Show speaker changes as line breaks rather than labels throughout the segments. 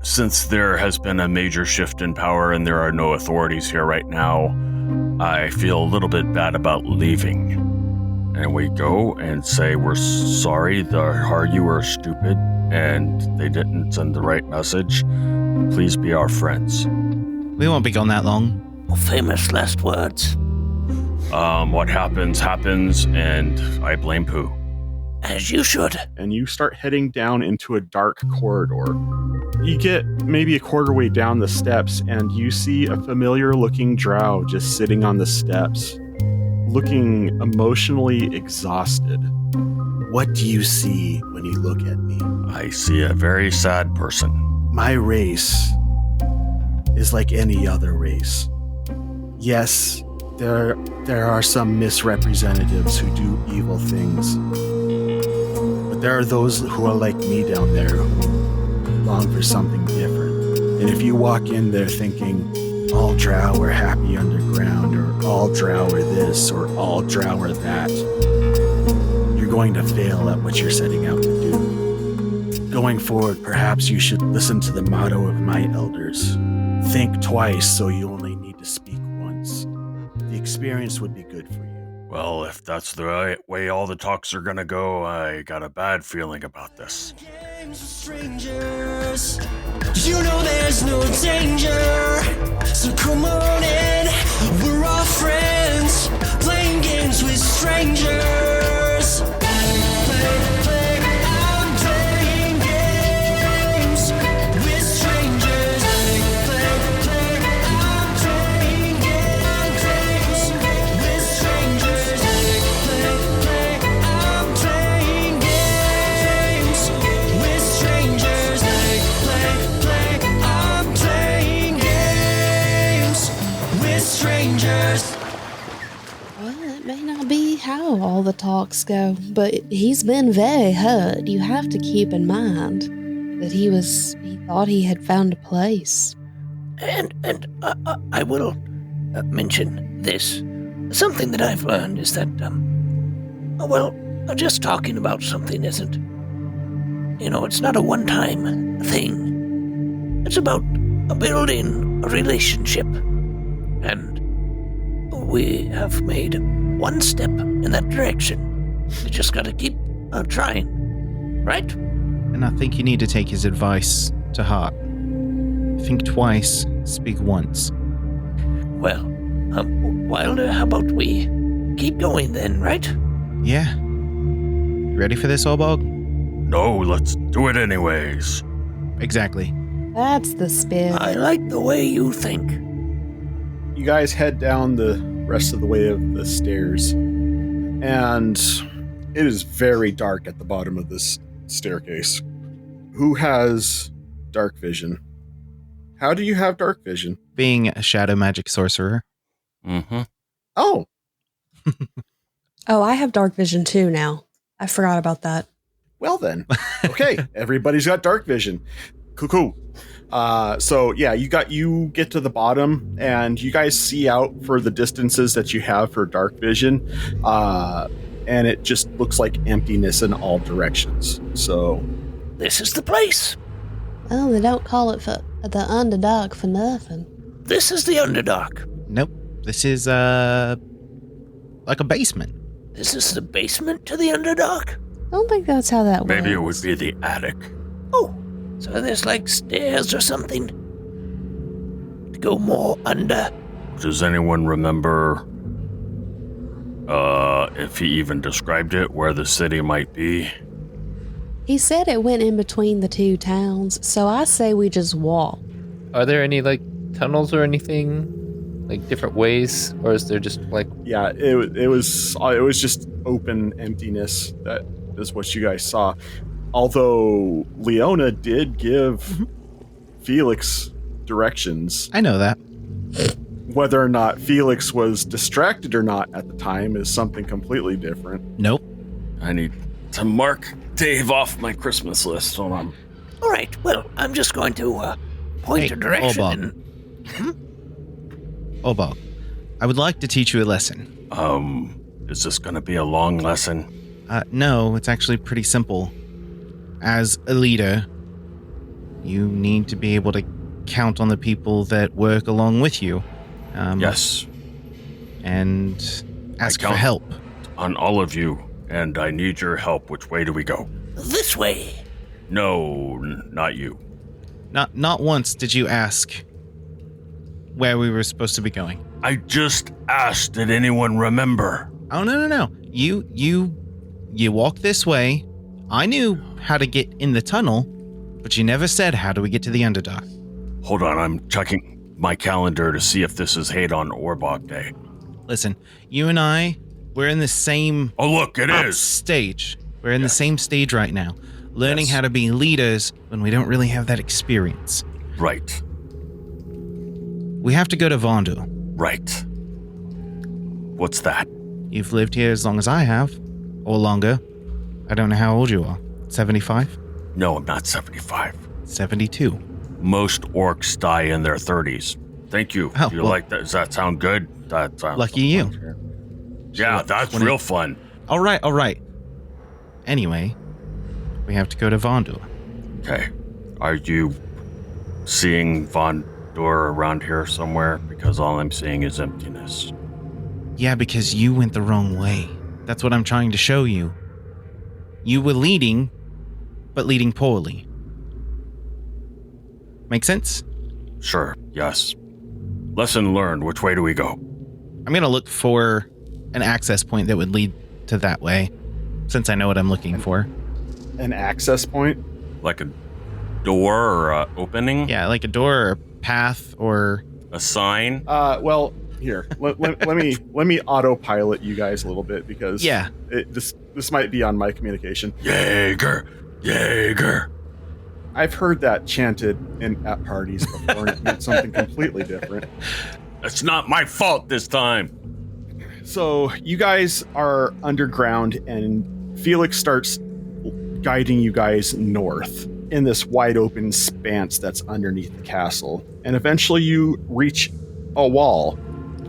since there has been a major shift in power and there are no authorities here right now, I feel a little bit bad about leaving. And we go and say, we're sorry, the Haryu are stupid and they didn't send the right message. Please be our friends.
We won't be gone that long.
Famous last words.
What happens, and I blame Pooh.
As you should.
And you start heading down into a dark corridor. You get maybe a quarter way down the steps, and you see a familiar-looking drow just sitting on the steps, looking emotionally exhausted. What do you see when you look at me?
I see a very sad person.
My race is like any other race. Yes, there are some misrepresentatives who do evil things. But there are those who are like me down there who long for something different. And if you walk in there thinking, all drow are happy underground, or all drow are this, or all drow are that, you're going to fail at what you're setting out to do. Going forward, perhaps you should listen to the motto of my elders. Think twice so you only need to speak once. The experience would be good for you.
Well, if that's the right way all the talks are gonna go, I got a bad feeling about this.
Strangers, you know there's no danger, so come on in, we're all friends, playing games with strangers. I'm playing games with strangers. I'm playing games with strangers. I'm playing games with strangers. I'm playing games with strangers.
Well, it may not be how all the talks go, but he's been very hurt. You have to keep in mind that he thought he had found a place.
And I will mention this. Something that I've learned is that, just talking about something isn't, it's not a one-time thing. It's about building a relationship. And we have made one step in that direction. We just gotta keep trying. Right?
And I think you need to take his advice to heart. Think twice, speak once.
Well, Wilder, how about we keep going then, right?
Yeah. You ready for this, Orbog?
No, let's do it anyways.
Exactly.
That's the spirit.
I like the way you think.
You guys head down the rest of the way of the stairs, and it is very dark at the bottom of this staircase. Who has dark vision? How do you have dark vision?
Being a shadow magic sorcerer.
Mm-hmm.
Oh.
Oh, I have dark vision too now. I forgot about that.
Well then. Okay, everybody's got dark vision. Cool. So yeah, you get to the bottom, and you guys see out for the distances that you have for dark vision, and it just looks like emptiness in all directions. So
this is the place.
Oh, they don't call it the Underdark for nothing.
This is the Underdark.
Nope. This is like a basement.
This is the basement to the Underdark?
I don't think that's how that works.
Maybe it would be the attic.
Oh, so there's like stairs or something to go more under.
Does anyone remember if he even described it, where the city might be?
He said it went in between the two towns, so I say we just walk.
Are there any tunnels or anything, different ways, or is there just
Yeah, it was just open emptiness. That is what you guys saw. Although Leona did give Felix directions.
I know that.
Whether or not Felix was distracted or not at the time is something completely different.
Nope.
I need to mark Dave off my Christmas list. Hold on.
All right, well, I'm just going to point a direction.
Orbog, I would like to teach you a lesson.
Is this going to be a long lesson?
No, it's actually pretty simple. As a leader, you need to be able to count on the people that work along with you.
Yes,
And ask for
count-
help.
on all of you, and I need your help. Which way do we go?
This way.
No, not you.
Not once did you ask where we were supposed to be going.
I just asked, did anyone remember?
Oh, no. You walk this way. I knew how to get in the tunnel, but you never said how do we get to the Underdark.
Hold on, I'm checking my calendar to see if this is Hate on Orbog Day.
Listen, you and I, we're in the same
Oh, look, it is.
stage. We're in the same stage right now, learning
Yes.
how to be leaders when we don't really have that experience.
Right,
We have to go to Vondu.
right. What's that?
You've lived here as long as I have, or longer. I don't know how old you are. 75?
No, I'm not 75.
72.
Most orcs die in their 30s. Thank you.
Oh,
Do you
well-
like that? Does that sound good? That sounds
Lucky you.
Yeah, that's
20
real fun.
All right. Anyway, we have to go to Vondu.
Okay. Are you seeing Von Dor around here somewhere? Because all I'm seeing is emptiness.
Yeah, because you went the wrong way. That's what I'm trying to show you. You were leading, but leading poorly. Make sense?
Sure, yes. Lesson learned. Which way do we go?
I'm going to look for an access point that would lead to that way, since I know what I'm looking for.
An access point.
Like a door or a opening?
Yeah, like a door or a path or...
A sign?
Well, here. Let me autopilot you guys a little bit because
Yeah.
this might be on my communication.
Jaeger! Jaeger!
I've heard that chanted at parties before, and it meant something completely different.
It's not my fault this time.
So you guys are underground, and Felix starts guiding you guys north in this wide open expanse that's underneath the castle. And eventually you reach a wall,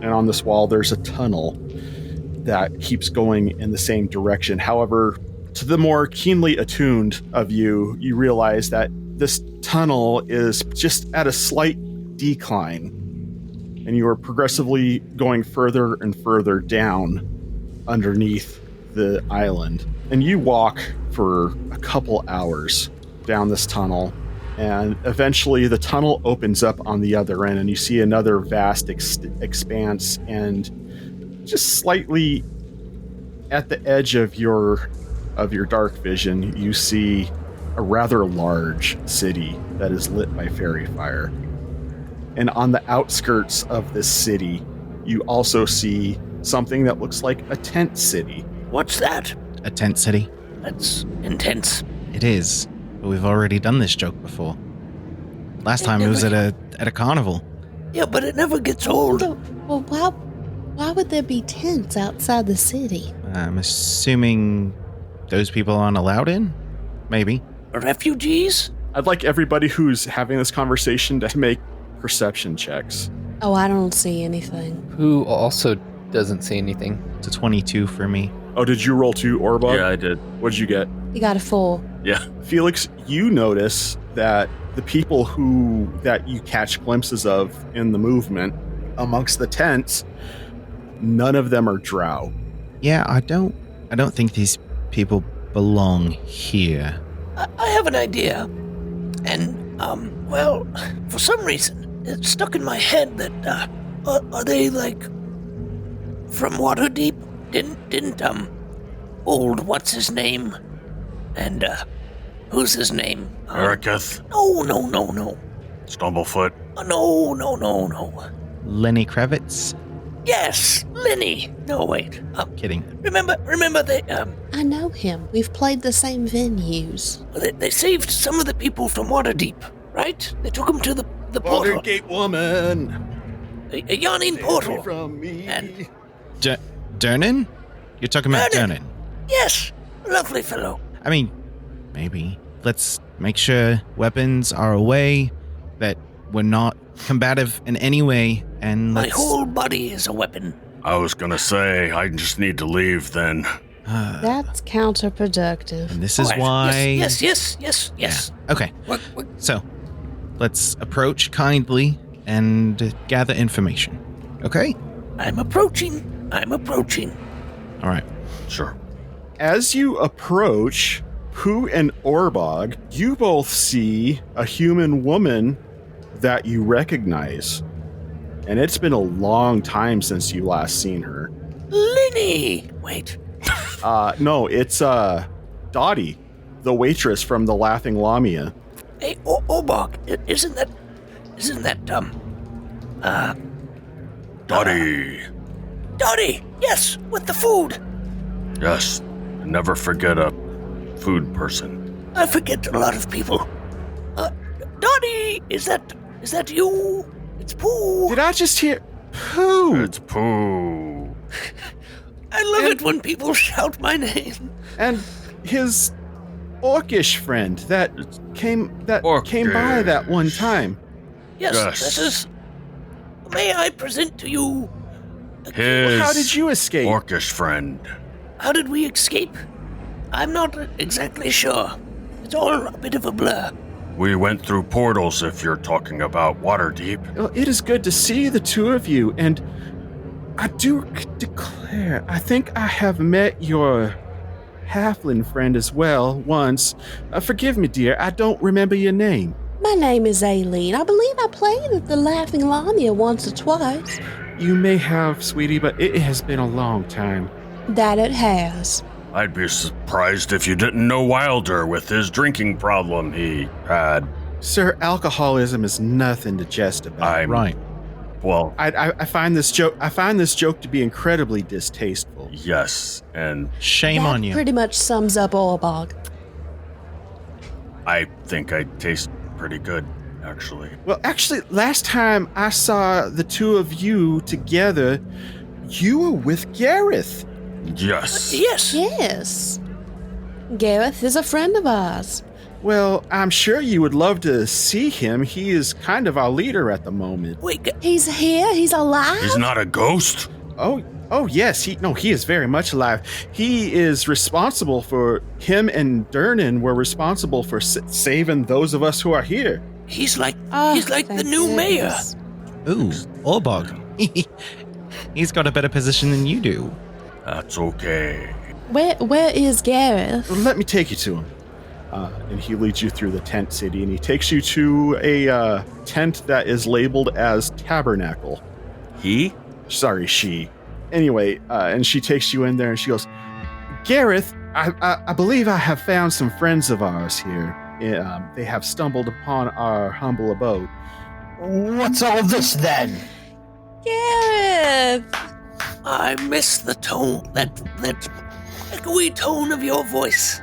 and on this wall there's a tunnel that keeps going in the same direction. However, to the more keenly attuned of you, you realize that this tunnel is just at a slight decline, and you are progressively going further and further down underneath the island. And you walk for a couple hours down this tunnel, and eventually the tunnel opens up on the other end, and you see another vast expanse, and just slightly at the edge of your dark vision, you see a rather large city that is lit by fairy fire. And on the outskirts of this city, you also see something that looks like a tent city.
What's that?
a tent city.
That's intense.
It is, but we've already done this joke before. Last time it was at a carnival.
Yeah, but it never gets old.
Well, why would there be tents outside the city?
I'm assuming those people aren't allowed in? Maybe.
Refugees?
I'd like everybody who's having this conversation to make perception checks.
Oh, I don't see anything.
Who also doesn't see anything?
It's a 22 for me.
Oh, did you roll 2, Orbog?
Yeah, I did.
What'd you get?
You got a 4.
Yeah.
Felix, you notice that the people that you catch glimpses of in the movement amongst the tents, none of them are Drow.
Yeah, I don't think these people belong here.
I have an idea. And, well, for some reason, it's stuck in my head that, are they, like, from Waterdeep? Didn't old what's-his-name? And, who's his name?
Ericus,
No.
Stumblefoot.
No.
Lenny Kravitz?
Yes, Lenny. No, wait.
Kidding.
Remember they,
I know him. We've played the same venues.
they saved some of the people from Waterdeep, right? They took them to the portal.
Watergate woman!
A yawning portal.
From me.
And-
Durnan? You're talking about
Durnan.
Durnan.
Yes, lovely fellow.
I mean, maybe. Let's make sure weapons are away, that we're not combative in any way, and
My
let's...
whole body is a weapon.
I was gonna say, I just need to leave then.
That's counterproductive.
and this is
All right.
why...
Yes.
Yeah. Okay,
What?
so Let's approach kindly and gather information. Okay?
I'm approaching.
All right.
Sure.
As you approach Pooh and Orbog, you both see a human woman that you recognize. And it's been a long time since you last seen her.
Linny! Wait.
No, it's Dottie, the waitress from the Laughing Lamia.
Hey, Orbog, isn't that,
Dottie.
Dottie? Yes, with the food.
Yes. Never forget a food person.
I forget a lot of people. Dottie, is that you? It's Pooh.
Did I just hear Pooh?
It's Pooh.
I love it when people shout my name.
And his orcish friend that came by that one time.
Yes,
Yes.
this is... May I present to you...
His
How did you escape?
orcish friend.
How did we escape? I'm not exactly sure. It's all a bit of a blur.
We went through portals if you're talking about Waterdeep.
Well, it is good to see the two of you, and I do declare, I think I have met your halfling friend as well once. Forgive me, dear, I don't remember your name.
My name is Aileen. I believe I played at the Laughing Lamia once or twice.
You may have, sweetie, but it has been a long time.
That it has.
I'd be surprised if you didn't know Wilder with his drinking problem he had.
Sir, alcoholism is nothing to jest about.
Right.
Well,
I find this joke to be incredibly distasteful.
yes, and
Shame
That
on you.
pretty much sums up Orbog.
I think I taste pretty good, actually.
Well, actually, last time I saw the two of you together, you were with Gareth.
Yes.
Yes.
Yes. Gareth is a friend of ours.
Well, I'm sure you would love to see him. He is kind of our leader at the moment.
Wait,
He's here. He's alive.
He's not a ghost.
Oh yes, he is very much alive. He is responsible for him and Durnan were responsible for saving those of us who are here.
he's like
Oh,
the
thank
new mayor.
goodness.
Ooh, Orbog. He's got a better position than you do.
That's okay.
Where is Gareth?
Let me take you to him. And he leads you through the tent city, and he takes you to a tent that is labeled as Tabernacle. She. Anyway, and she takes you in there, and she goes, Gareth, I believe I have found some friends of ours here. They have stumbled upon our humble abode.
What's all this then?
Gareth!
I miss the tone, that echoey tone of your voice.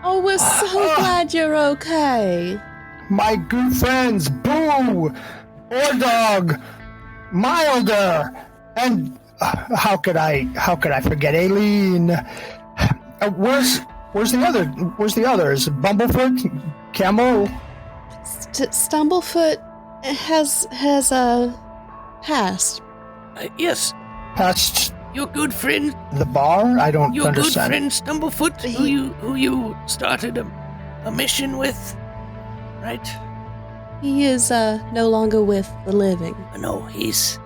Oh, we're so glad you're okay.
My good friends, Boo, Orbog, Milder, and how could I forget Aileen? Where's the others? Bumblefoot, Camel.
Stumblefoot has passed.
Yes,
Past
your good friend,
the bar? I don't
your good
understand.
friend Stumblefoot, who you started a mission with, right?
He is no longer with the living.
No, he's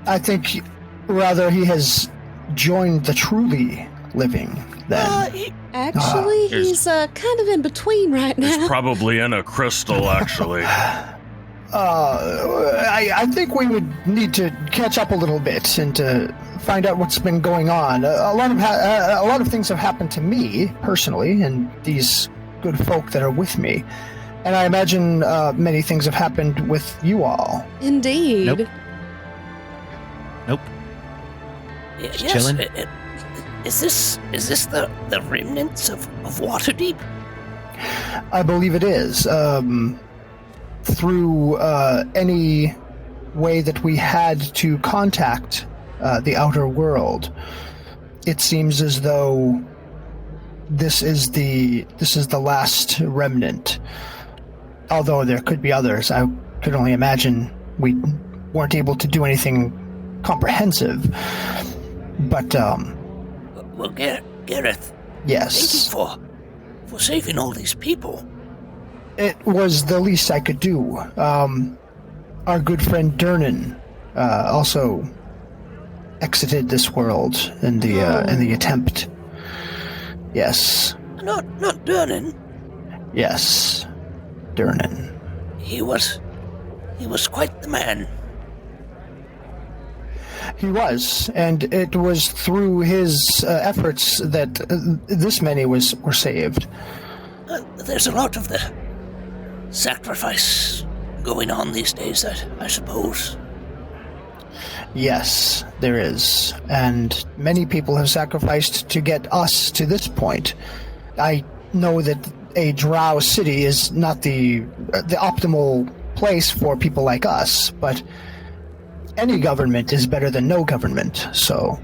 I think rather he has joined the truly living then.
Actually,
Is-
he's kind of in between right
He's
now.
probably in a crystal, actually.
I think we would need to catch up a little bit and to find out what's been going on. A lot of things have happened to me personally, and these good folk that are with me. And I imagine many things have happened with you all.
Indeed.
Nope.
yes.
chilling.
Is this the remnants of Waterdeep?
I believe it is. Through any way that we had to contact the outer world, it seems as though this is the last remnant. Although there could be others, I could only imagine we weren't able to do anything comprehensive. But
Well, Gareth, thank you
yes,
for saving all these people.
It was the least I could do. Our good friend Durnan also exited this world in the attempt. Yes.
Not Durnan.
Yes. Durnan.
He was quite the man.
He was, and it was through his efforts that this many were saved.
There's a lot of the sacrifice going on these days, I suppose.
Yes, there is, and many people have sacrificed to get us to this point. I know that a Drow city is not the optimal place for people like us, but any government is better than no government, so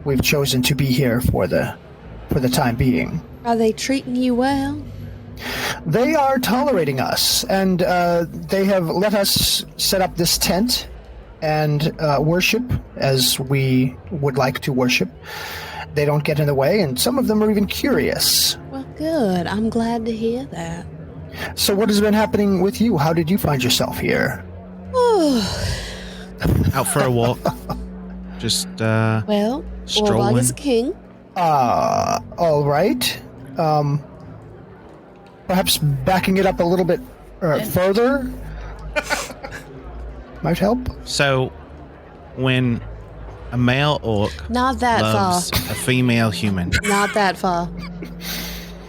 we've chosen to be here for the time being.
Are they treating you well?
They are tolerating us, and they have let us set up this tent and worship as we would like to worship. They don't get in the way, and some of them are even curious.
Well, good. I'm glad to hear that.
So what has been happening with you? How did you find yourself here?
Out for a walk. Just
Well,
strolling.
Orbog is a king.
All right. Perhaps backing it up a little bit further might help.
So, when a male orc
Not that
loves
far.
a female human,
Not that far.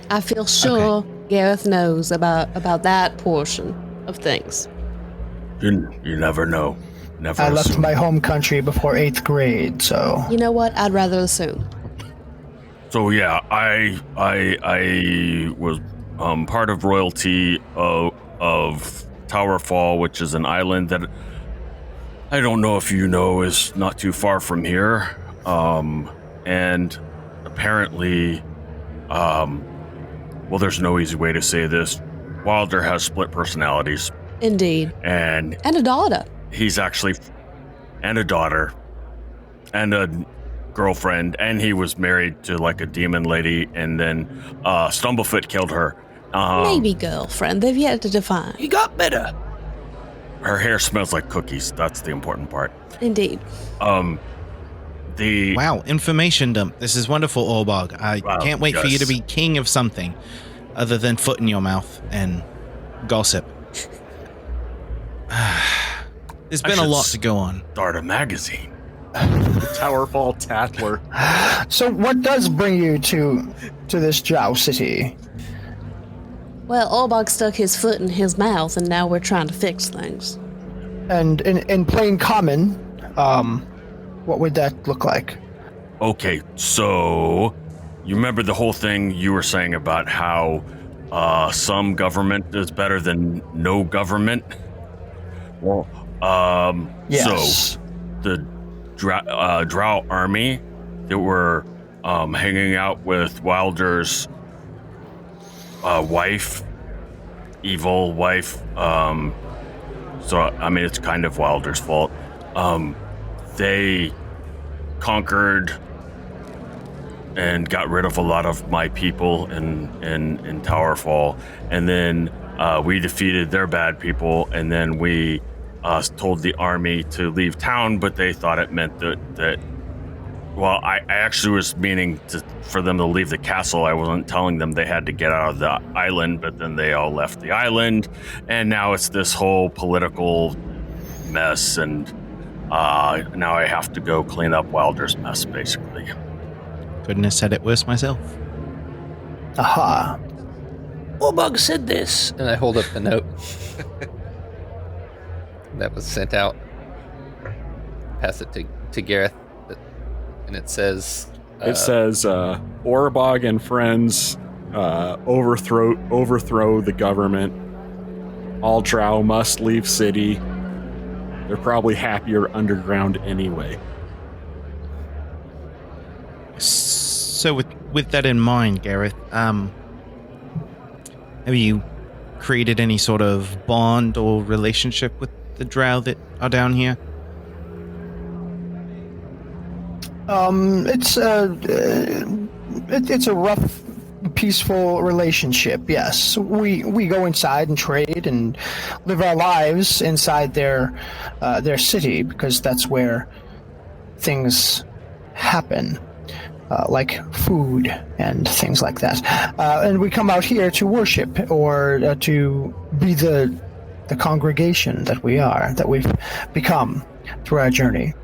I feel sure Gareth knows about that portion of things.
You never know. Never
I left
assume.
my home country before 8th grade, so
You know what? I'd rather assume.
So yeah, I was part of royalty of Towerfall, which is an island that I don't know if you know is not too far from here. And apparently, well, there's no easy way to say this. Wilder has split personalities,
Indeed.
and
And a daughter.
he's actually, and a daughter, and a girlfriend, and he was married to like a demon lady, and then Stumblefoot killed her.
Maybe girlfriend. They've yet to define.
He got better.
Her hair smells like cookies. That's the important part.
Indeed.
The
wow, information dump. This is wonderful, Orbog. I
Wow,
can't wait for you to
yes.
be king of something other than foot in your mouth and gossip. There's been a
should
lot to go on.
start a magazine.
Towerfall Tattler.
So what does bring you to this Drow city?
Well, Orbog stuck his foot in his mouth, and now we're trying to fix things.
And in plain common, what would that look like?
Okay, so you remember the whole thing you were saying about how some government is better than no government? Well,
Yes.
so the Drow army that were hanging out with Wilder's wife, evil wife. So I mean, it's kind of Wilder's fault. They conquered and got rid of a lot of my people in Towerfall, and then we defeated their bad people, and then we told the army to leave town, but they thought it meant that well, I actually was meaning for them to leave the castle. I wasn't telling them they had to get out of the island, but then they all left the island, and now it's this whole political mess, and now I have to go clean up Wilder's mess, basically.
Couldn't have said it worse myself.
Aha.
Orbog said this.
And I hold up the note that was sent out. Pass it to Gareth. And it says...
It says, Orbog and friends overthrow the government. All Drow must leave city. They're probably happier underground anyway.
So with that in mind, Gareth, have you created any sort of bond or relationship with the Drow that are down here?
It's a rough peaceful relationship. Yes, we go inside and trade and live our lives inside their city, because that's where things happen, like food and things like that. And we come out here to worship, or to be the congregation that we've become through our journey.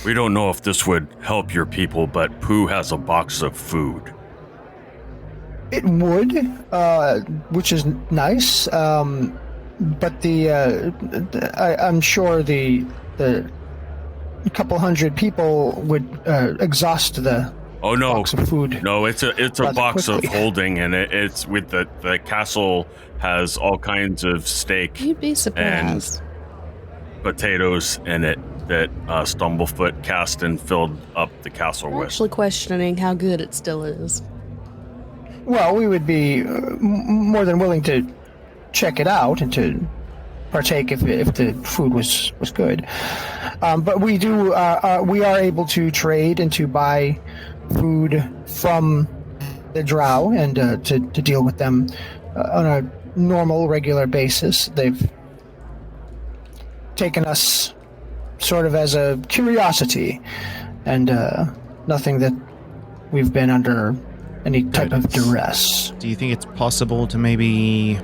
We don't know if this would help your people, but Pooh has a box of food.
It would, which is nice. But I'm sure the couple hundred people would exhaust the box of food.
No, it's a box
quickly.
of holding, and it's with the castle has all kinds of steak
You'd be surprised.
potatoes in it that Stumblefoot cast and filled up the castle
I'm
with.
actually questioning how good it still is.
Well, we would be more than willing to check it out and to partake if the food was good. But we are able to trade and to buy food from the Drow, and to deal with them on a normal, regular basis. They've taken us sort of as a curiosity, and nothing that we've been under any type of duress.
Do you think it's possible to maybe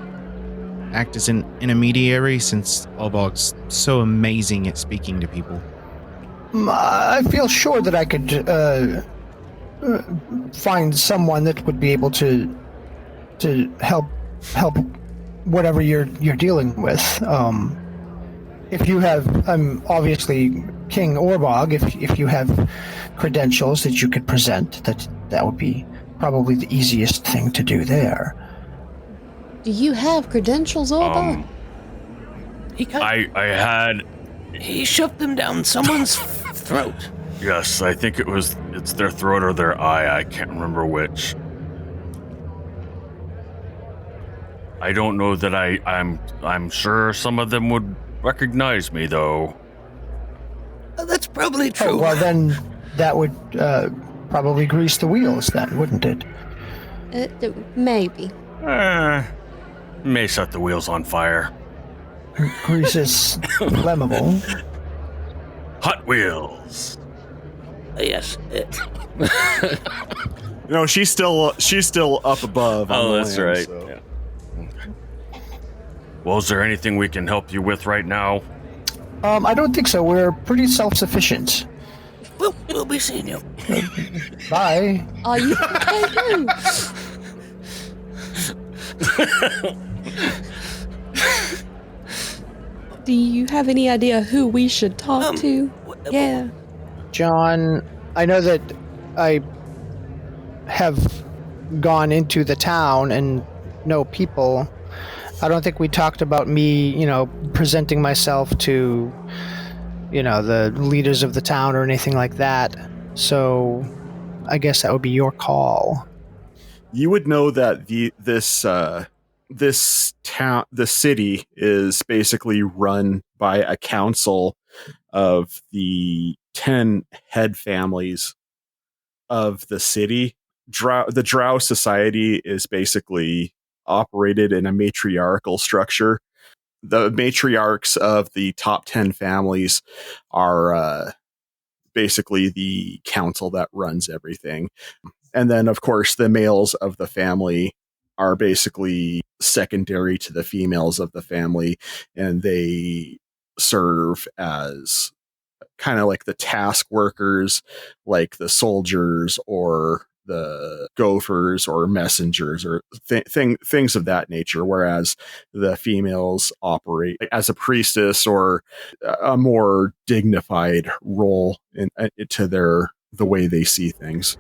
act as an intermediary, since Orbog's so amazing at speaking to people?
I feel sure that I could find someone that would be able to help whatever you're dealing with. If you have, I'm obviously King Orbog. If you have credentials that you could present, that would be probably the easiest thing to do there.
Do you have credentials, Orbog?
He shoved them down someone's throat.
Yes, I think it's their throat or their eye. I can't remember which. I don't know that I'm sure some of them would recognize me, though.
That's probably true.
Oh, well, then that would probably grease the wheels, then, wouldn't it?
Maybe.
May set the wheels on fire.
Grease is flammable.
Hot Wheels.
Yes.
No, she's still up above. on the
That's
land,
right.
so.
Yeah. Well, is there anything we can help you with right now?
I don't think so. We're pretty self-sufficient.
We'll be seeing you.
Bye.
Are you okay? Do you have any idea who we should talk to? Yeah.
John, I know that I have gone into the town and know people. I don't think we talked about me, presenting myself to, the leaders of the town or anything like that. So I guess that would be your call.
You would know that this town, the city, is basically run by a council of the 10 head families of the city. The Drow society is basically operated in a matriarchal structure. The matriarchs of the top 10 families are basically the council that runs everything. And then, of course, the males of the family are basically secondary to the females of the family, and they serve as kind of like the task workers, like the soldiers or the gophers or messengers or things of that nature, whereas the females operate as a priestess or a more dignified role to the way they see things.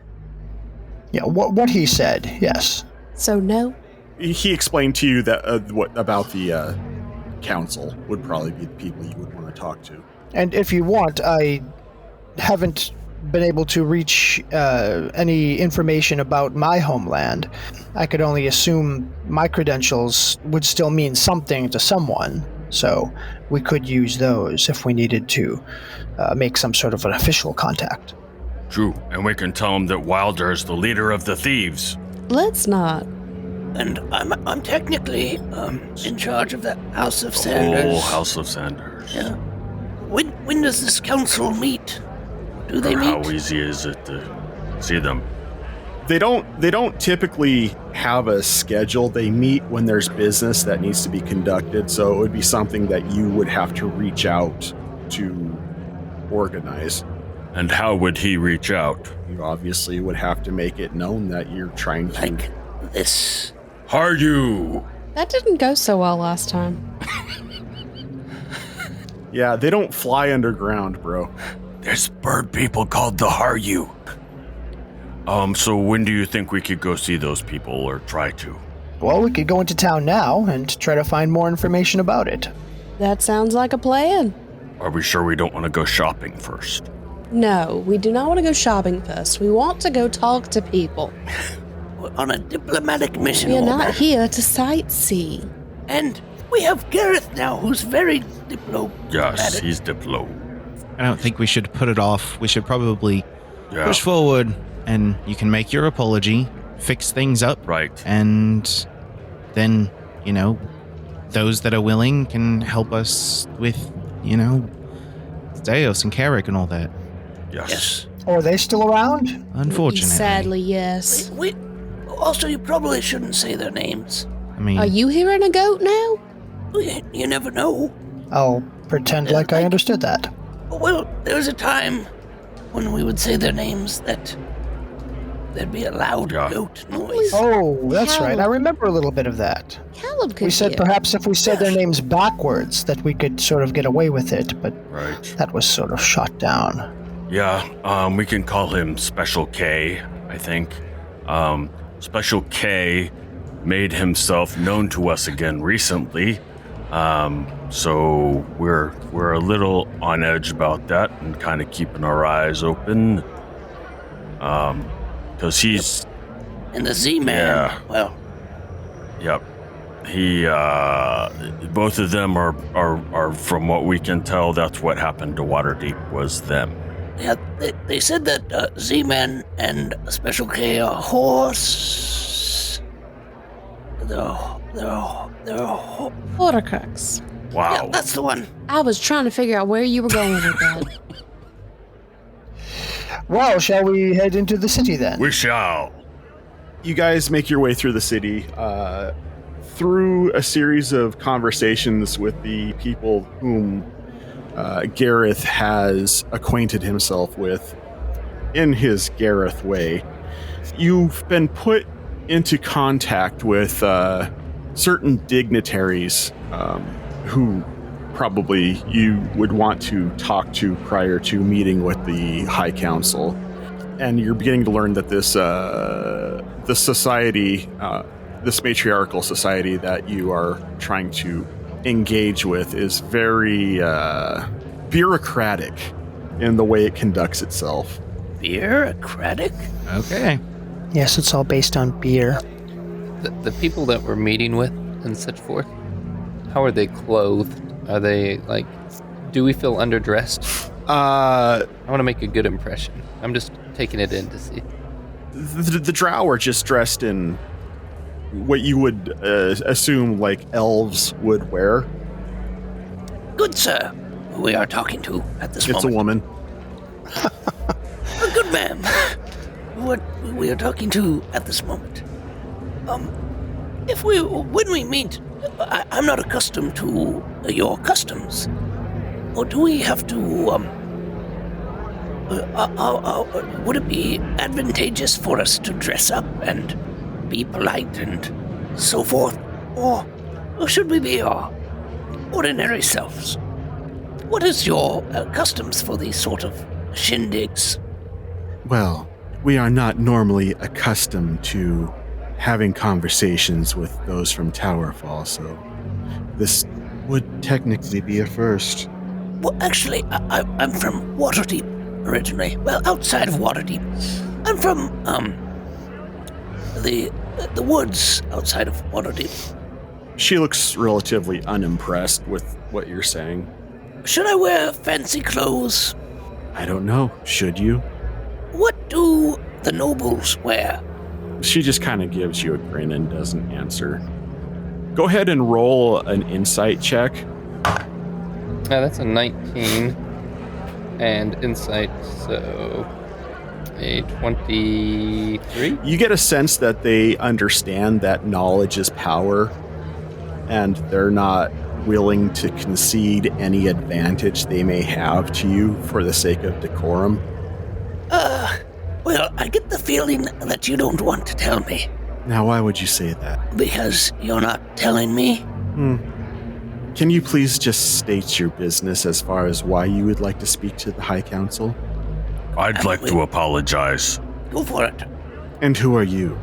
Yeah, what he said, yes.
So no?
He explained to you that what about the council would probably be the people you would want to talk to.
And if you want, I haven't been able to reach any information about my homeland. I could only assume my credentials would still mean something to someone, so we could use those if we needed to make some sort of an official contact.
True, and we can tell him that Wilder is the leader of the thieves.
Let's not.
And I'm technically in charge of the House of
The
Sanders.
whole House of Sanders.
Yeah. When does this council meet? Do they
Or
meet?
how easy is it to see them?
They don't typically have a schedule. They meet when there's business that needs to be conducted, so it would be something that you would have to reach out to organize.
And how would he reach out?
You obviously would have to make it known that you're trying to.
Like this.
Are you?
That didn't go so well last time.
Yeah, they don't fly underground, bro.
There's bird people called the Haryu. So when do you think we could go see those people, or try to?
Well, we could go into town now and try to find more information about it.
That sounds like a plan.
Are we sure we don't want to go shopping first?
No, we do not want to go shopping first. We want to go talk to people.
We're on a diplomatic mission.
We are
Orbog.
not here to sightsee.
And we have Gareth now, who's very diplomatic.
Yes, he's Diplo.
I don't think we should put it off. We should probably
Yeah,
push forward, and you can make your apology, fix things up,
right.
and then, those that are willing can help us with, Deos and Carrick and all that.
Yes.
Oh, are they still around?
Unfortunately.
Sadly, yes.
We also, you probably shouldn't say their names.
I mean,
Are you hearing a goat now?
You never know.
I'll pretend like I understood that.
Well, there was a time when we would say their names that there'd be a loud
Yeah.
goat noise.
Oh, that's
How-
right. I remember a little bit of that.
Caleb could
We said
hear.
perhaps if we said their names backwards that we could sort of get away with it, but
Right.
that was sort of shot down.
Yeah, we can call him Special K, I think. Special K made himself known to us again recently. So we're a little on edge about that and kind of keeping our eyes open. Because he's,
And the Z-Man,
Yeah.
well,
yep. He, both of them are from what we can tell, that's what happened to Waterdeep, was them.
yeah, they said that Z-Man and Special K are horse. They're
Horcrux.
Wow.
Yeah, that's the one.
I was trying to figure out where you were going with that.
Well, shall we head into the city then?
We shall.
You guys make your way through the city, through a series of conversations with the people whom Gareth has acquainted himself with in his Gareth way. You've been put into contact with certain dignitaries who probably you would want to talk to prior to meeting with the High Council. And you're beginning to learn that this society, this matriarchal society that you are trying to engage with, is very bureaucratic in the way it conducts itself.
Bureaucratic?
okay.
Yes, it's all based on beer.
The people that we're meeting with and such forth, how are they clothed? Are they, like, do we feel underdressed? I want to make a good impression. I'm just taking it in to see.
The Drow are just dressed in what you would assume like elves would wear.
Good sir, who we are talking to at this
It's a
moment.
woman.
Good ma'am. What we are talking to at this moment. When we meet, I'm not accustomed to your customs. Or do we have to, would it be advantageous for us to dress up and be polite and so forth? Or should we be our ordinary selves? What is your customs for these sort of shindigs?
Well, we are not normally accustomed to having conversations with those from Towerfall, so this would technically be a first.
Well, actually, I'm from Waterdeep originally. Well, outside of Waterdeep. I'm from, the woods outside of Waterdeep.
She looks relatively unimpressed with what you're saying.
Should I wear fancy clothes?
I don't know. Should you?
What do the nobles wear?
She just kind of gives you a grin and doesn't answer. Go ahead and roll an insight check.
That's a 19. And insight, so a 23.
You get a sense that they understand that knowledge is power, and they're not willing to concede any advantage they may have to you for the sake of decorum.
Well, I get the feeling that you don't want to tell me.
Now, why would you say that?
Because you're not telling me?
Can you please just state your business as far as why you would like to speak to the High Council?
I'd like to apologize.
Go for it.
And who are you?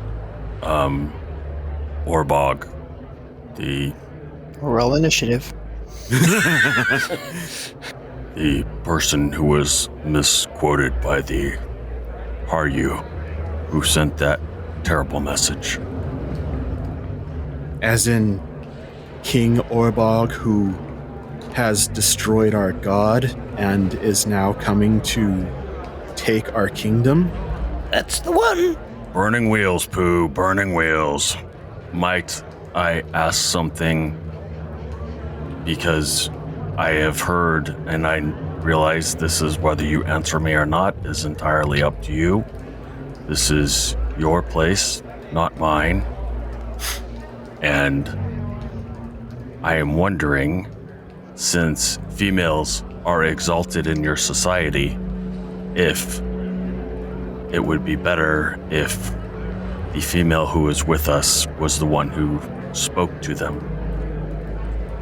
Orbog, the
Roll initiative.
the person who was misquoted by the Haryu, who sent that terrible message.
As in King Orbog, who has destroyed our god and is now coming to take our kingdom?
That's the one.
Burning wheels, Pooh, burning wheels. Might I ask something? Because I have heard, and I realize this is whether you answer me or not is entirely up to you. This is your place, not mine. And I am wondering, since females are exalted in your society, if it would be better if the female who was with us was the one who spoke to them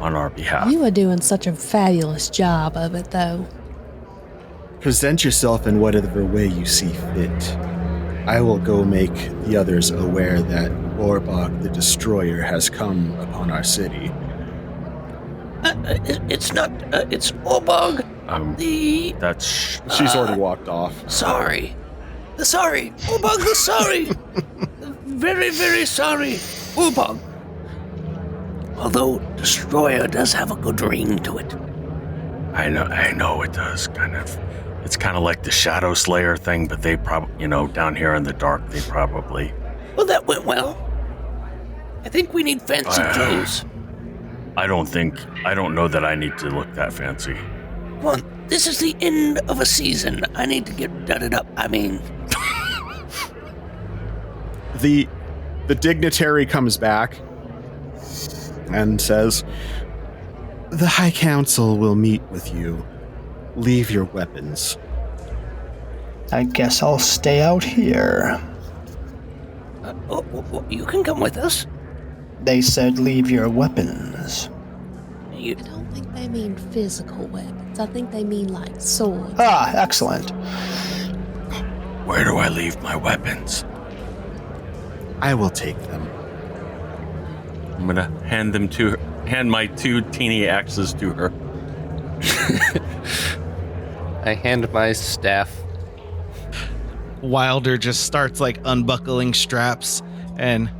on our behalf.
You are doing such a fabulous job of it, though.
Present yourself in whatever way you see fit. I will go make the others aware that Orbog the Destroyer has come upon our city.
It's not, it's Orbog.
She's already walked off.
Sorry. Orbog the sorry. Very, very sorry. Orbog. Although Destroyer does have a good ring to it.
I know it does, kind of. It's kind of like the Shadow Slayer thing, but they probably, down here in the dark, they probably...
Well, that went well. I think we need fancy clothes.
I don't know that I need to look that fancy.
Come on, this is the end of a season. I need to get dudded up. I mean...
The dignitary comes back and says, "The High Council will meet with you. Leave your weapons."
I guess I'll stay out here.
You can come with us.
They said leave your weapons.
I don't think they mean physical weapons. I think they mean like swords.
Ah, excellent.
Where do I leave my weapons?
I will take them.
I'm gonna hand my 2 teeny axes to her.
I hand my staff.
Wilder just starts like unbuckling straps and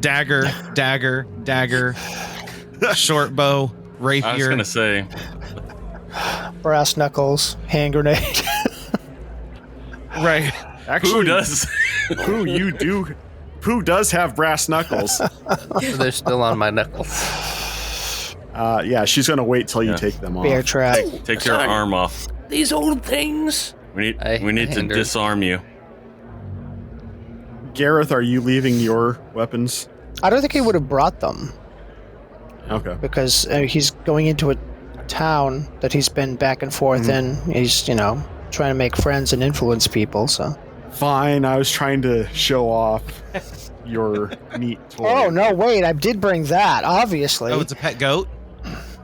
dagger, short bow, rapier.
I was gonna say,
Brass knuckles, hand grenade.
right.
Actually,
who does?
Pooh does have brass knuckles.
They're still on my knuckles.
Yeah, she's gonna wait till you take them off.
Bear trap.
Take your arm off.
These old things.
We need to disarm you.
Gareth, are you leaving your weapons?
I don't think he would have brought them
Okay.
because he's going into a town that he's been back and forth in. He's, trying to make friends and influence people, so.
Fine, I was trying to show off your neat toy.
Oh, no, wait, I did bring that, obviously.
Oh, it's a pet goat?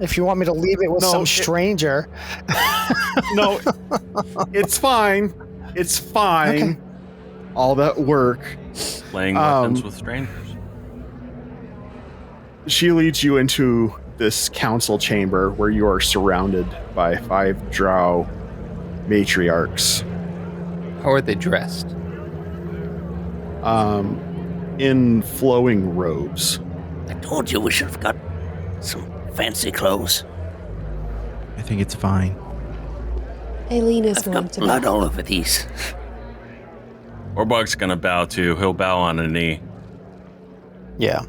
If you want me to leave it with some stranger.
No, it's fine. It's fine.
Okay.
All that work.
Playing weapons with strangers.
She leads you into this council chamber where you are surrounded by 5 Drow matriarchs.
How are they dressed?
In flowing robes.
I told you we should have got some fancy clothes.
I think it's fine.
Aileen is
I've
going
got
to
blood all over these.
Orbog's gonna bow too. He'll bow on a knee.
Yeah.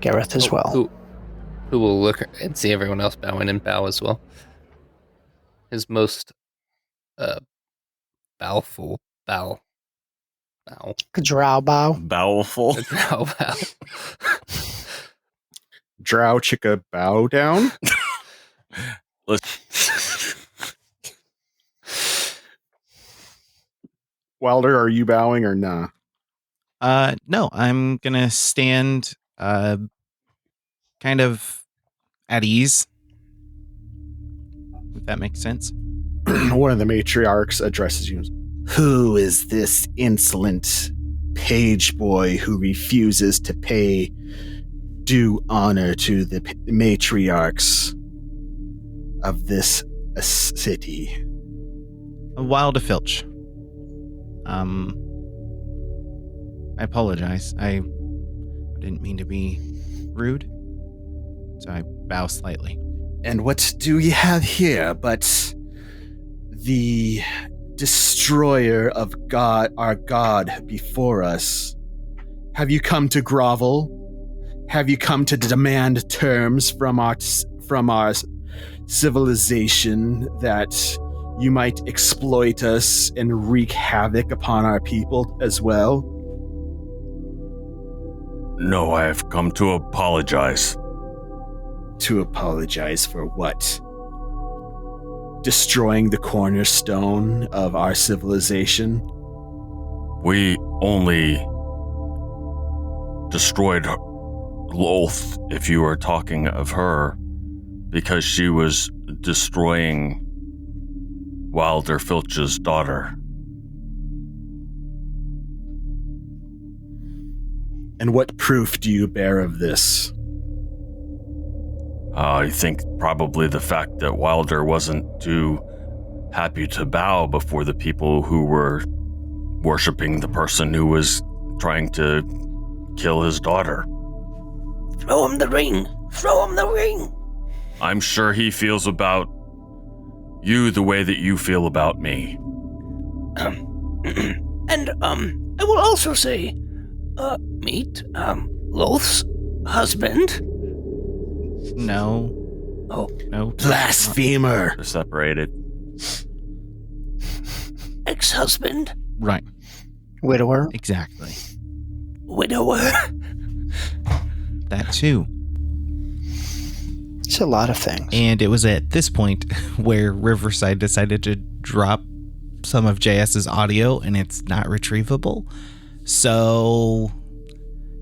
Gareth as well.
Who will look and see everyone else bowing and bow as well. His most bowful bow.
Drow bow.
Bowelful.
Drow bow.
Drow Chicka bow down. Wilder, are you bowing or nah?
No, I'm gonna stand kind of at ease. If that makes sense.
One of the matriarchs addresses you. Who is this insolent page boy who refuses to pay due honor to the matriarchs of this city?
Wilder Filch. I apologize. I didn't mean to be rude, so I bow slightly.
And what do you have here but the destroyer of God, our God, before us? Have you come to grovel? Have you come to demand terms from our civilization that you might exploit us and wreak havoc upon our people as well?
No, I have come to apologize.
To apologize for what? Destroying the cornerstone of our civilization?
We only destroyed Loth, if you are talking of her, because she was destroying Wilder Filch's daughter.
And what proof do you bear of this?
I think probably the fact that Wilder wasn't too happy to bow before the people who were worshipping the person who was trying to kill his daughter.
Throw him the ring! Throw him the ring!
I'm sure he feels about you the way that you feel about me.
And, I will also say, meet, Loth's husband.
No.
Oh.
No.
Blasphemer!
They're separated.
Ex-husband.
Right.
Widower.
Exactly.
Widower.
That too.
It's a lot of things.
And it was at this point where Riverside decided to drop some of JS's audio and it's not retrievable. So,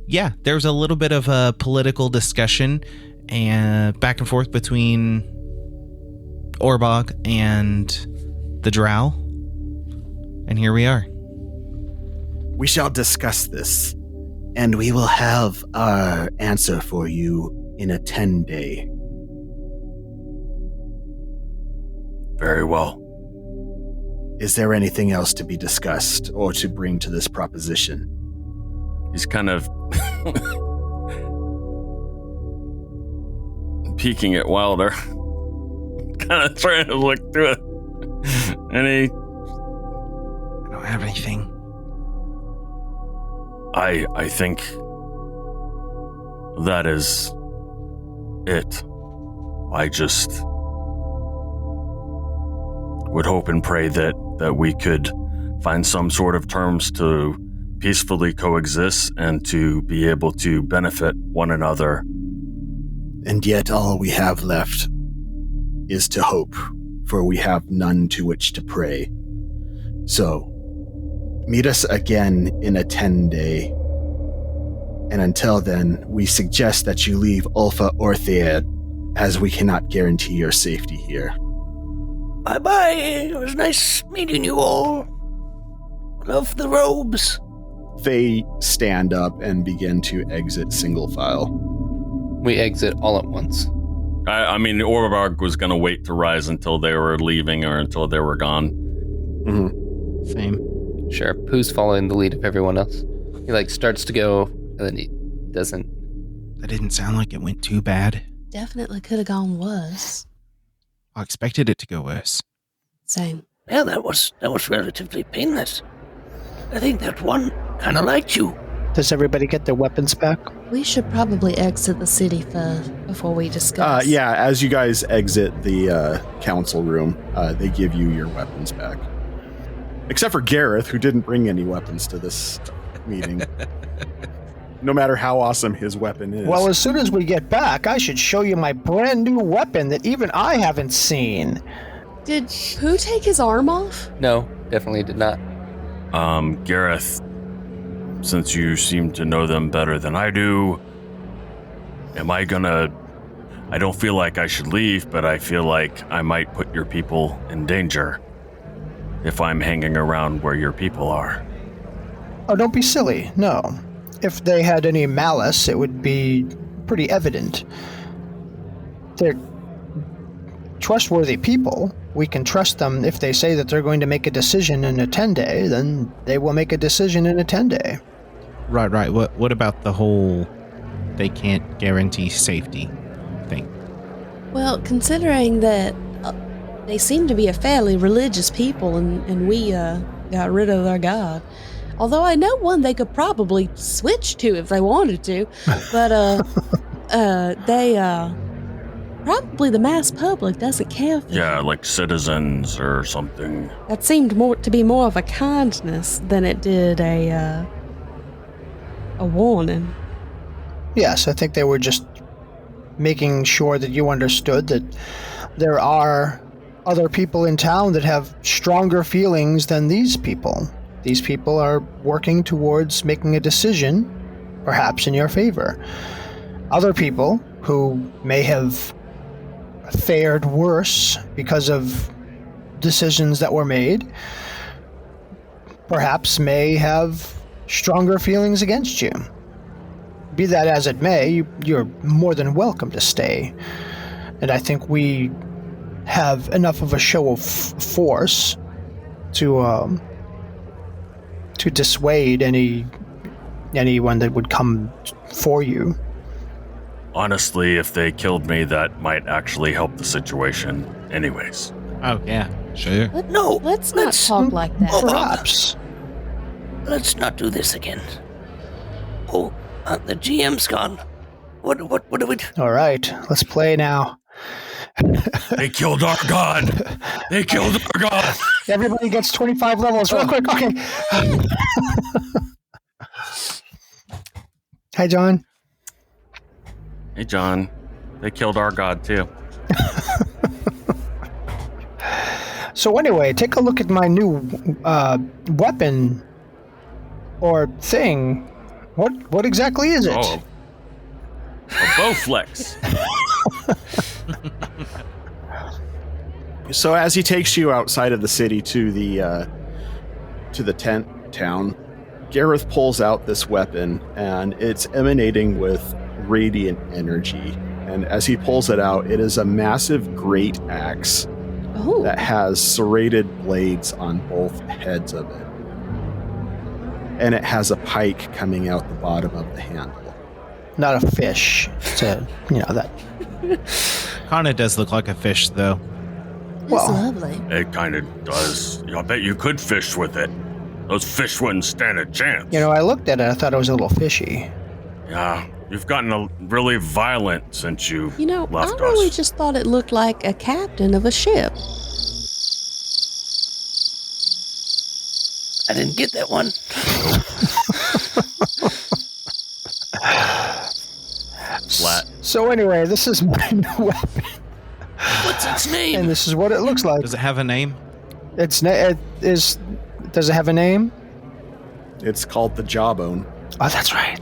yeah, there was a little bit of a political discussion and back and forth between Orbog and the Drow. And here we are.
We shall discuss this, and we will have our answer for you in a 10-day.
Very well.
Is there anything else to be discussed or to bring to this proposition?
He's kind of peeking at Wilder, kind of trying to look through it. And
I don't have anything.
I think that is it. I just would hope and pray that we could find some sort of terms to peacefully coexist and to be able to benefit one another.
And yet all we have left is to hope, for we have none to which to pray. So, meet us again in a 10-day. And until then, we suggest that you leave Ulfa Orthiad, as we cannot guarantee your safety here.
Bye-bye. It was nice meeting you all. Love the robes.
They stand up and begin to exit single file.
We exit all at once.
I mean, Orbog was going to wait to rise until they were leaving or until they were gone.
Mm-hmm.
Same.
Sure. Pooh's following the lead of everyone else. He starts to go, and then he doesn't.
That didn't sound like it went too bad.
Definitely could have gone worse.
I expected it to go worse.
Same.
Yeah, that was relatively painless. think that one kind of liked you.
Does everybody get their weapons back?
We should probably exit the city first before we discuss.
Yeah, as you guys exit the council room, they give you your weapons back. Except for Gareth, who didn't bring any weapons to this meeting. No matter how awesome his weapon is.
Well, as soon as we get back, I should show you my brand new weapon that even I haven't seen.
Did who take his arm off?
No, definitely did not.
Gareth, since you seem to know them better than I do, I don't feel like I should leave, but I feel like I might put your people in danger if I'm hanging around where your people are.
Oh, don't be silly. No. If they had any malice, it would be pretty evident. They're trustworthy people. We can trust them. If they say that they're going to make a decision in a 10-day, then they will make a decision in a 10-day.
Right. What about the whole they can't guarantee safety thing?
Well, considering that they seem to be a fairly religious people and we got rid of their god. Although I know one they could probably switch to if they wanted to. But they probably the mass public doesn't care for
Yeah, like citizens or something.
That seemed to be more of a kindness than it did a warning.
Yes, I think they were just making sure that you understood that there are other people in town that have stronger feelings than these people. These people are working towards making a decision, perhaps in your favor. Other people who may have fared worse because of decisions that were made, perhaps may have stronger feelings against you. Be that as it may, you're more than welcome to stay. And I think we have enough of a show of force to dissuade anyone that would come for you.
Honestly, if they killed me, that might actually help the situation anyways.
Oh, yeah, sure.
Let's not talk like that.
Perhaps.
Let's not do this again. Oh, the GM's gone. What do we do?
All right, let's play now.
They killed our god! They killed our god!
Everybody gets 25 levels real quick. Okay. Hi, John.
Hey, John. They killed our god, too.
So anyway, take a look at my new weapon or thing. What exactly is it?
Oh. A Bowflex.
So as he takes you outside of the city to the tent town, Gareth pulls out this weapon, and it's emanating with radiant energy. And as he pulls it out, it is a massive great axe that has serrated blades on both heads of it. And it has a pike coming out the bottom of the handle.
Not a fish. It's a, that.
Kind of does look like a fish, though.
It's
Well,
lovely.
It kind of does. I bet you could fish with it. Those fish wouldn't stand a chance.
I looked at it. I thought it was a little fishy.
Yeah, you've gotten really violent since you left
I really
us.
just thought it looked like a captain of a ship.
I didn't get that one.
Flat.
So anyway, this is my new weapon,
What's its name?
and this is what it looks like.
Does it have a name?
Does it have a name?
It's called the Jawbone.
Oh, that's right.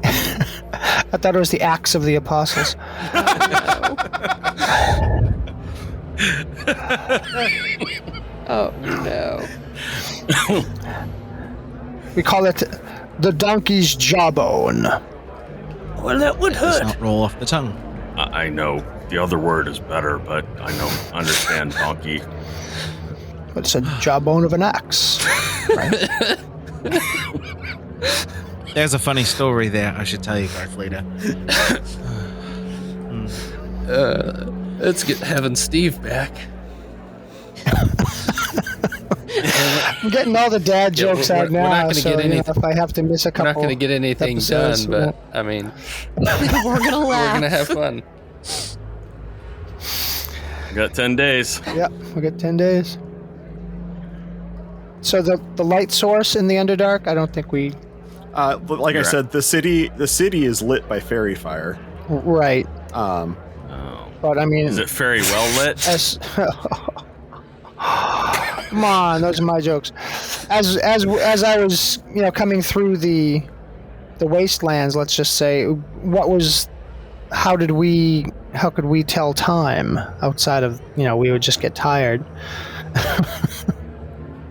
I thought it was the axe of the apostles.
Oh no.
We call it the donkey's jawbone.
Well, that would
Does
hurt.
not roll off the tongue.
I know the other word is better, but understand donkey.
But it's a jawbone of an axe. Right?
There's a funny story there. I should tell you guys later.
Let's get having Steve back.
I'm getting all the dad jokes out now.
We're not going to get anything.
If I have to miss a
We're
couple,
not going to get anything
episodes,
done. But I mean,
We're gonna
we're
laugh.
going to have fun.
We got 10 days.
Yep, we got 10 days. So the light source in the Underdark, I don't think we.
Like I said, the city is lit by fairy fire.
Right.
Oh.
But I mean,
Is it very well lit?
as come on, those are my jokes. As I was, coming through the wastelands, let's just say, how could we tell time outside of, we would just get tired.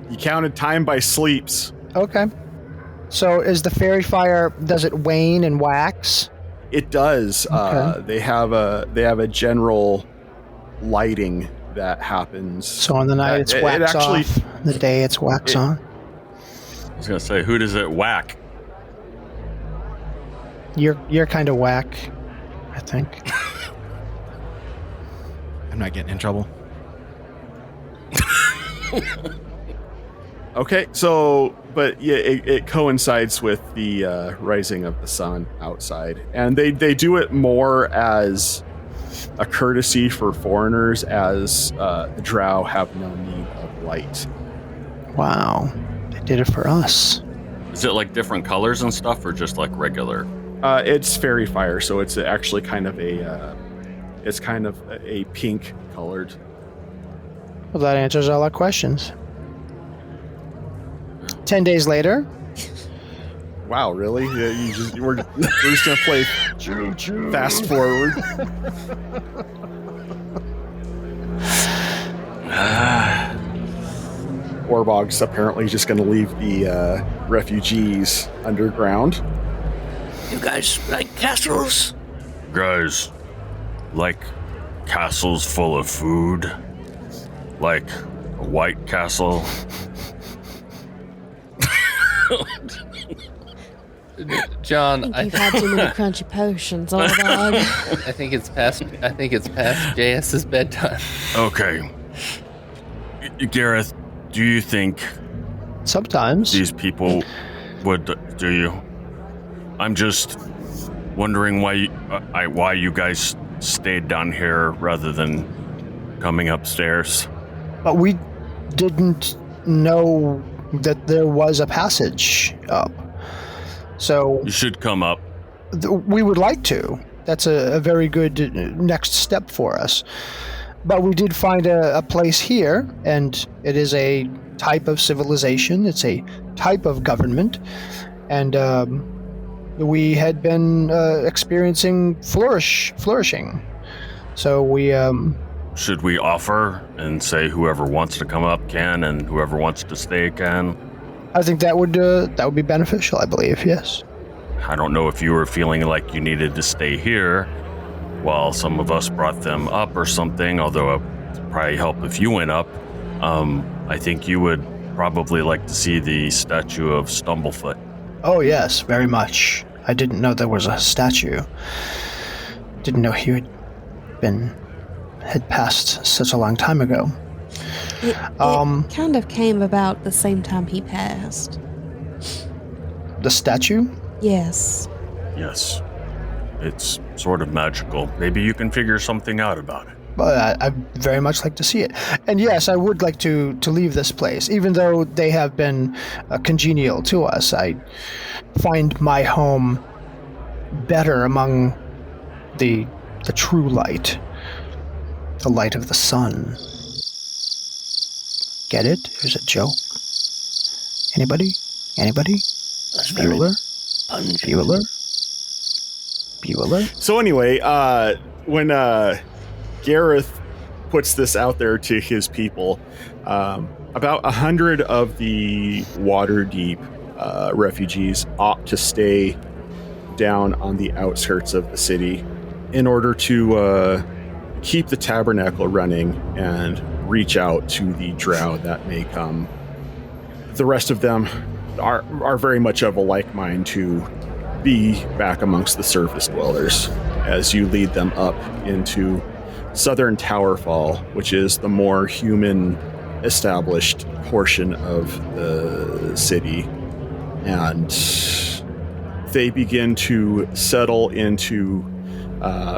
You counted time by sleeps.
Okay. So is the fairy fire, does it wane and wax?
It does.
Okay.
They have a general lighting that happens.
So on the night it's wax off, the day it's wax on.
I was gonna say, who does it whack?
You're kind of whack, I think.
I'm not getting in trouble.
Okay, so, but yeah, it coincides with the rising of the sun outside, and they do it more as a courtesy for foreigners, as the Drow have no need of light.
Wow, they did it for us.
Is it like different colors and stuff, or just like regular?
It's fairy fire, so it's actually kind of a pink colored.
Well, that answers all our questions. 10 days later.
Wow, really? Yeah, we're just gonna play fast forward. Orbog's apparently just gonna leave the refugees underground.
You guys like castles?
Guys, like castles full of food? Like a White Castle?
John,
I think you've had too many crunchy potions, old dog.
I think it's past JS's bedtime.
Okay. Gareth, do you think
Sometimes.
these people would, do you? I'm just wondering why you guys stayed down here rather than coming upstairs.
But we didn't know that there was a passage up. So
You should come up.
we would like to. That's a very good next step for us. But we did find a place here, and it is a type of civilization. It's a type of government. And we had been experiencing flourishing. So we...
Should we offer and say whoever wants to come up can and whoever wants to stay can?
I think that would be beneficial, I believe, yes.
I don't know if you were feeling like you needed to stay here while some of us brought them up or something, although it would probably help if you went up. I think you would probably like to see the statue of Stumblefoot.
Oh, yes, very much. I didn't know there was a statue. Didn't know he had passed such a long time ago.
It kind of came about the same time he passed.
The statue?
Yes.
Yes. It's sort of magical. Maybe you can figure something out about it.
But I'd very much like to see it. And yes, I would like to leave this place. Even though they have been congenial to us, I find my home better among the true light. The light of the sun. Get it? There's a joke. Anybody?
That's very
Bueller?
pungent.
Bueller?
So anyway, when Gareth puts this out there to his people, about 100 of the Waterdeep refugees opt to stay down on the outskirts of the city in order to keep the tabernacle running and reach out to the Drow that may come. The rest of them are very much of a like mind to be back amongst the surface dwellers as you lead them up into southern Towerfall, which is the more human established portion of the city, and they begin to settle into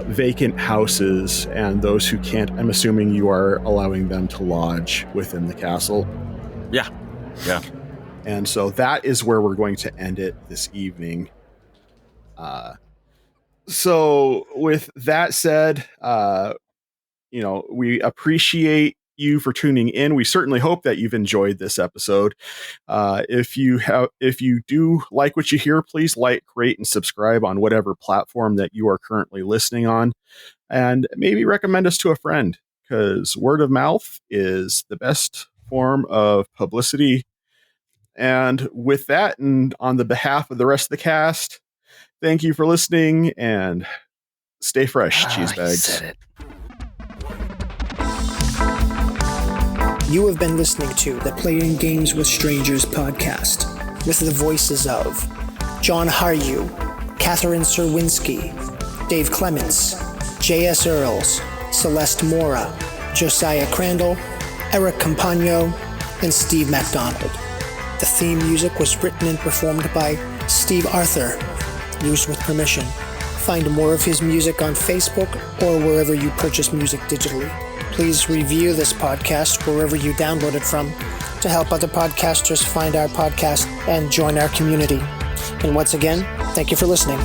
vacant houses, and those who can't, I'm assuming you are allowing them to lodge within the castle.
Yeah.
And so that is where we're going to end it this evening. So with that said, we appreciate you for tuning in. We certainly hope that you've enjoyed this episode. If you do like what you hear, please like, rate, and subscribe on whatever platform that you are currently listening on, and maybe recommend us to a friend, because word of mouth is the best form of publicity. And with that, and on the behalf of the rest of the cast, thank you for listening, and stay fresh, cheese bags.
You have been listening to the Playing Games with Strangers podcast with the voices of John Haryu, Catherine Serwinski, Dave Clements, J.S. Earls, Celeste Mora, Josiah Crandall, Eric Campagno, and Steve MacDonald. The theme music was written and performed by Steve Arthur, used with permission. Find more of his music on Facebook or wherever you purchase music digitally. Please review this podcast wherever you download it from to help other podcasters find our podcast and join our community. And once again, thank you for listening.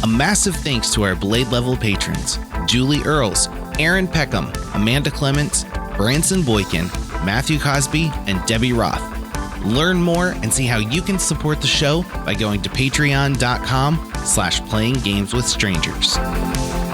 A massive thanks to our Blade Level patrons, Julie Earls, Aaron Peckham, Amanda Clements, Branson Boykin, Matthew Cosby, and Debbie Roth. Learn more and see how you can support the show by going to patreon.com/playinggameswithstrangers.